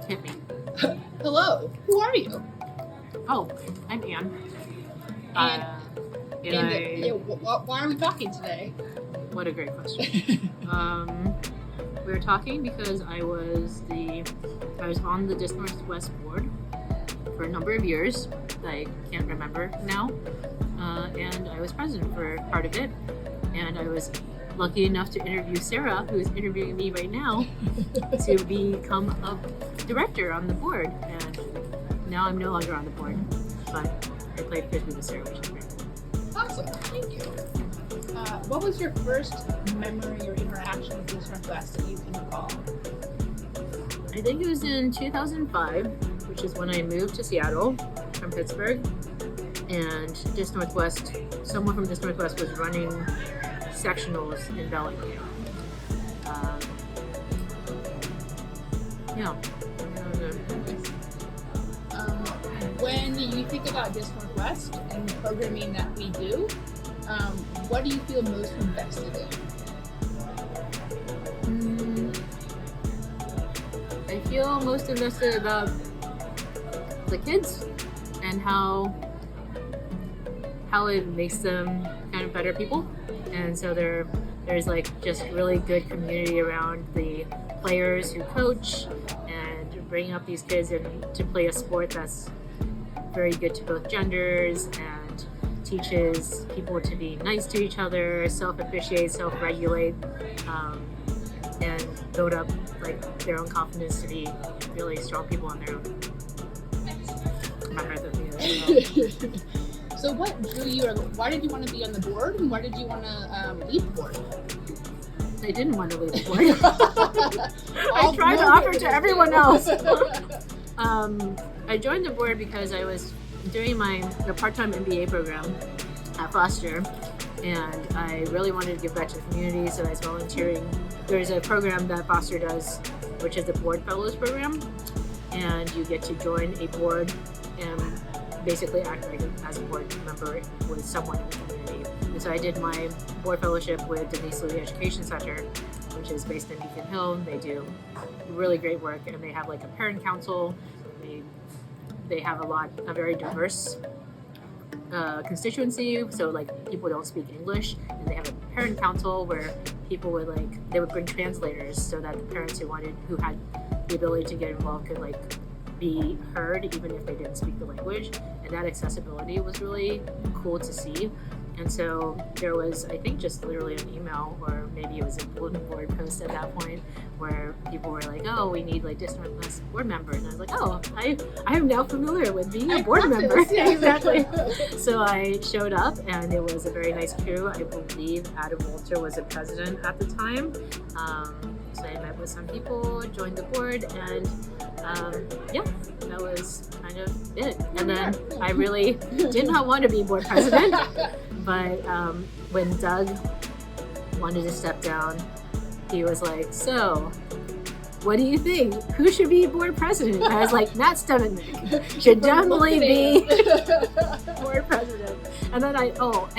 Hit me. Hello, who are you? Oh, I'm Anne. Why are we talking today? What a great question. We were talking because I was on the Disc Northwest board for a number of years that I can't remember now, and I was president for part of it, and I was lucky enough to interview Sarah, who is interviewing me right now, to become a director on the board, and now I'm no longer on the board, but I played Frisbee with Sarah, which is great. Awesome, thank you. What was your first memory or interaction with Disc Northwest that you can recall? I think it was in 2005, which is when I moved to Seattle from Pittsburgh, and Disc Northwest, someone from Disc Northwest was running sectionals in Bellingham. When you think about Disc Northwest and the programming that we do, what do you feel most invested in? I feel most invested about the kids and how it makes them kind of better people, and so there's like just really good community around the players who coach and bringing up these kids and to play a sport that's very good to both genders and teaches people to be nice to each other, self-appreciate, self-regulate, and build up like their own confidence to be really strong people on their own. So what drew you, or why did you want to be on the board, and why did you want to lead the board? I didn't want to lead the board. I tried to offer to everyone else. I joined the board because I was doing the part-time MBA program at Foster, and I really wanted to give back to the community, so I was volunteering. There's a program that Foster does, which is the Board Fellows program, and you get to join a board and basically act like as a board member with someone in the community. And so I did my board fellowship with Denise Louis Education Center, which is based in Beacon Hill. They do really great work, and they have like a parent council. They have a very diverse constituency, so like people don't speak English, and they have a parent council where people would bring translators so that the parents who had the ability to get involved could like be heard even if they didn't speak the language, and that accessibility was really cool to see. And so there was, I think, just literally an email, or maybe it was a bulletin board post at that point, where people were like, "Oh, we need like Disc Northwest board member," and I was like, "Oh, I am now familiar with being a board member." Yeah. Exactly. So I showed up, and it was a very nice crew. I believe Adam Walter was the president at the time. So I met with some people, joined the board, and that was kind of it. And then I really did not want to be board president, but when Doug wanted to step down, he was like, "So, what do you think? Who should be board president?" And I was like, "Matt Stoneman should definitely be board president." And then I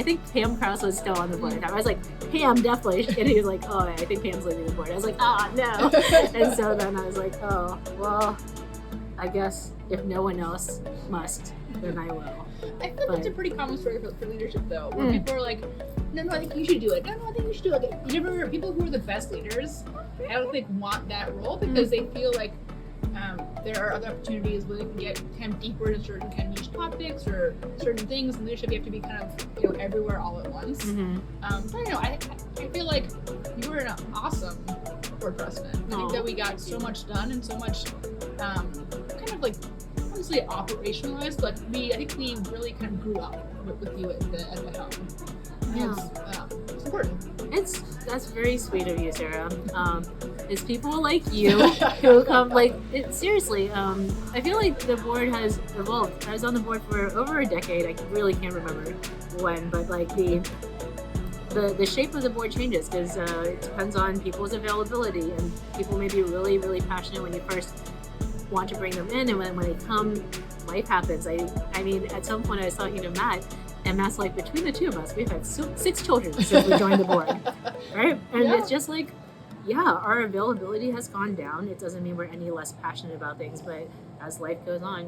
think Pam Krause was still on the board. I was like, "Pam, definitely." And he was like, "Oh, I think Pam's leaving the board." I was like, "Oh, no." And so then I was like, "Oh, well, I guess if no one else must, then I will." I feel like it's a pretty common story for leadership, though, where people are like, "No, I think you should do it. No, I think you should do it." You never, people who are the best leaders, I don't think want that role because they feel like there are other opportunities where they can get kind of deeper into certain kind of niche topics or certain things, and leadership you have to be kind of everywhere all at once. But I feel like you were an awesome board president. I think that we got so much done and so much kind of like, honestly, operationalized, but I think we really kind of grew up with you at the helm. It's important. That's very sweet of you, Sarah. It's people like you who come seriously. I feel like the board has evolved. I was on the board for over a decade. I really can't remember when, but like the shape of the board changes because it depends on people's availability, and people may be really, really passionate when you first want to bring them in, and when they come, life happens. I mean, at some point I was talking to Matt, and Matt's like, between the two of us, we've had 6 children since we joined the board, right? And it's just like, our availability has gone down. It doesn't mean we're any less passionate about things, but as life goes on,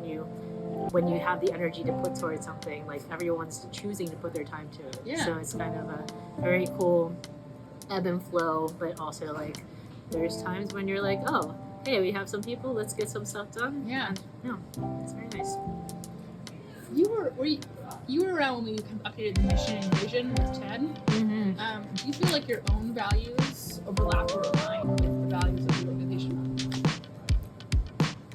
when you have the energy to put towards something, like everyone's choosing to put their time to it. Yeah. So it's kind of a very cool ebb and flow, but also like there's times when you're like, oh, hey, we have some people, let's get some stuff done. Yeah. And, it's very nice. You were around when we updated the mission and vision with Ted. Mm-hmm. Do you feel like your own values overlap or align with the values of the organization?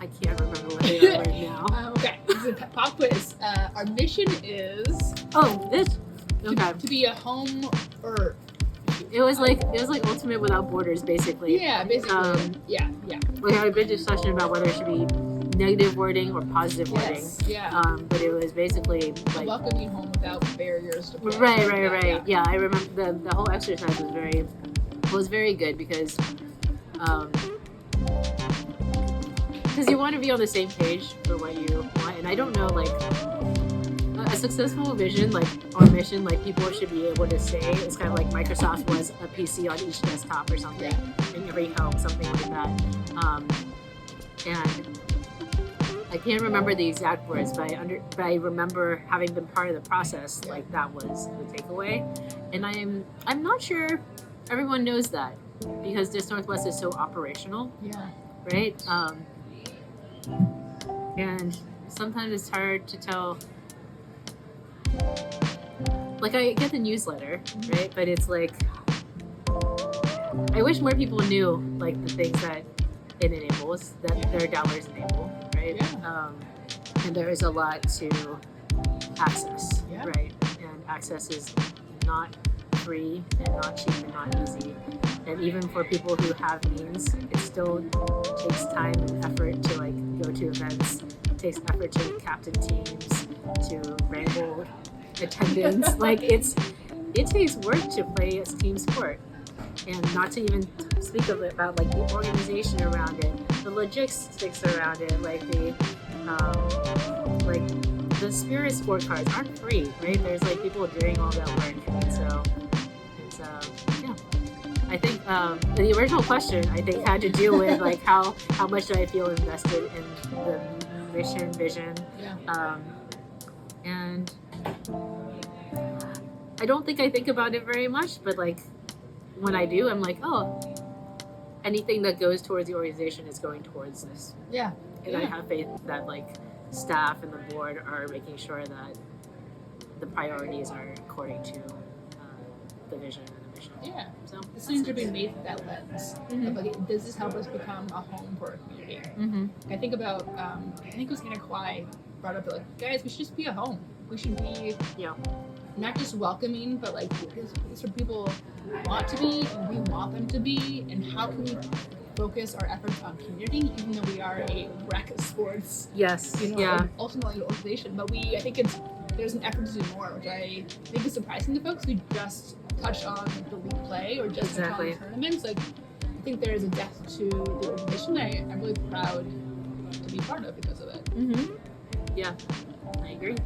I can't remember what they are right now. Okay, this is a pop quiz. Our mission is to be a home, or it was like ultimate without borders, basically. yeah, basically. Yeah. We had a big discussion about whether it should be negative wording or positive wording. Yes. Yeah. But it was basically A like welcoming home without barriers to push. right. Yeah, I remember the whole exercise was very good because you want to be on the same page for what you want, and I don't know, like a successful vision, like our mission, like people should be able to say it's kind of like Microsoft was a PC on each desktop or something, in every home, something like that. And I can't remember the exact words, but I remember having been part of the process. Like that was the takeaway, and I'm not sure everyone knows that because Dis Northwest is so operational. Yeah. Right. And sometimes it's hard to tell. Like I get the newsletter, right? But it's like I wish more people knew like the things that it enables, that their dollars enable, right? Yeah. And there is a lot to access, Yeah. right? And access is not free and not cheap and not easy. And even for people who have means, it still takes time and effort to like go to events. It takes effort to captain teams, to wrangle attendance. Like it takes work to play a team sport, and not to even speak about like the organization around it, the logistics around it, like the spirit scorecards aren't free, right? There's like people doing all that work, and so it's I think the original question I think had to do with like how much do I feel invested in the mission, vision, and I don't think I think about it very much, but like when I do, I'm like, oh, anything that goes towards the organization is going towards this. Yeah. And I have faith that like staff and the board are making sure that the priorities are according to the vision and the mission. Yeah. So decisions are being made through that lens. Of, like, does this help us become a home for our community? I think about, I think it was Anna Kwai brought up, like, guys, we should just be a home. We should be not just welcoming, but like, this is where people want to be, and we want them to be, and how can we focus our efforts on community, even though we are a rec sports, ultimately an organization. But I think there's an effort to do more, which I think is surprising to folks. We just touch on the league play or just touch on tournaments. Like, I think there is a depth to the organization that I'm really proud to be part of because of it. Yeah, I agree.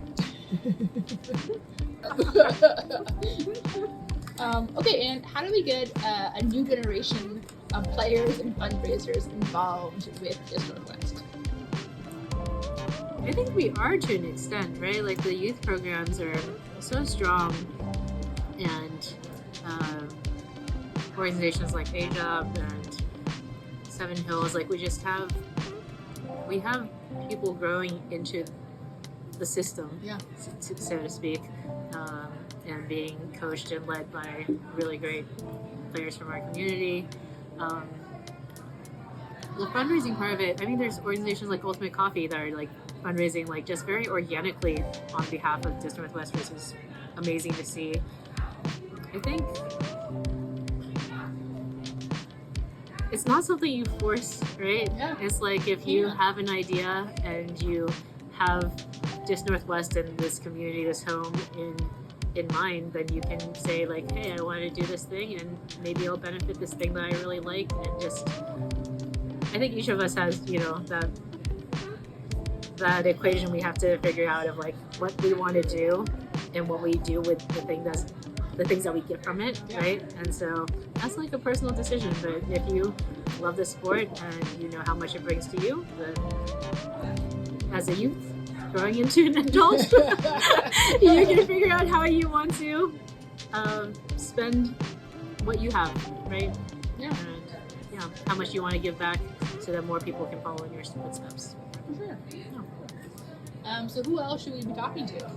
Okay, and how do we get a new generation of players and fundraisers involved with Dis Northwest? I think we are to an extent, right? Like the youth programs are so strong, and organizations like AJOB and Seven Hills, like we have people growing into the system, so to speak, and being coached and led by really great players from our community. The fundraising part of it, I mean, there's organizations like Ultimate Coffee that are like fundraising like just very organically on behalf of Dis Northwest, which is amazing to see. I think it's not something you force, right? Yeah. It's like if you have an idea and you have Dis Northwest and this community, this home in mind, then you can say like, hey, I want to do this thing and maybe it'll benefit this thing that I really like, and just I think each of us has, that equation we have to figure out of like what we want to do and what we do with the thing that's the things that we get from it, Yeah. right? And so that's like a personal decision. But if you love the sport and you know how much it brings to you, then as a youth growing into an adult, you can figure out how you want to spend what you have, right? Yeah. And yeah, how much you want to give back so that more people can follow in your footsteps. For sure. So who else should we be talking to?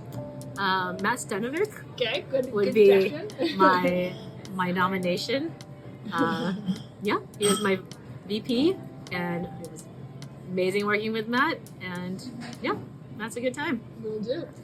Matt Stanovic Okay, good. would good be suggestion. my nomination. Yeah, he was my VP, and it was amazing working with Matt. And yeah, that's a good time. Will do.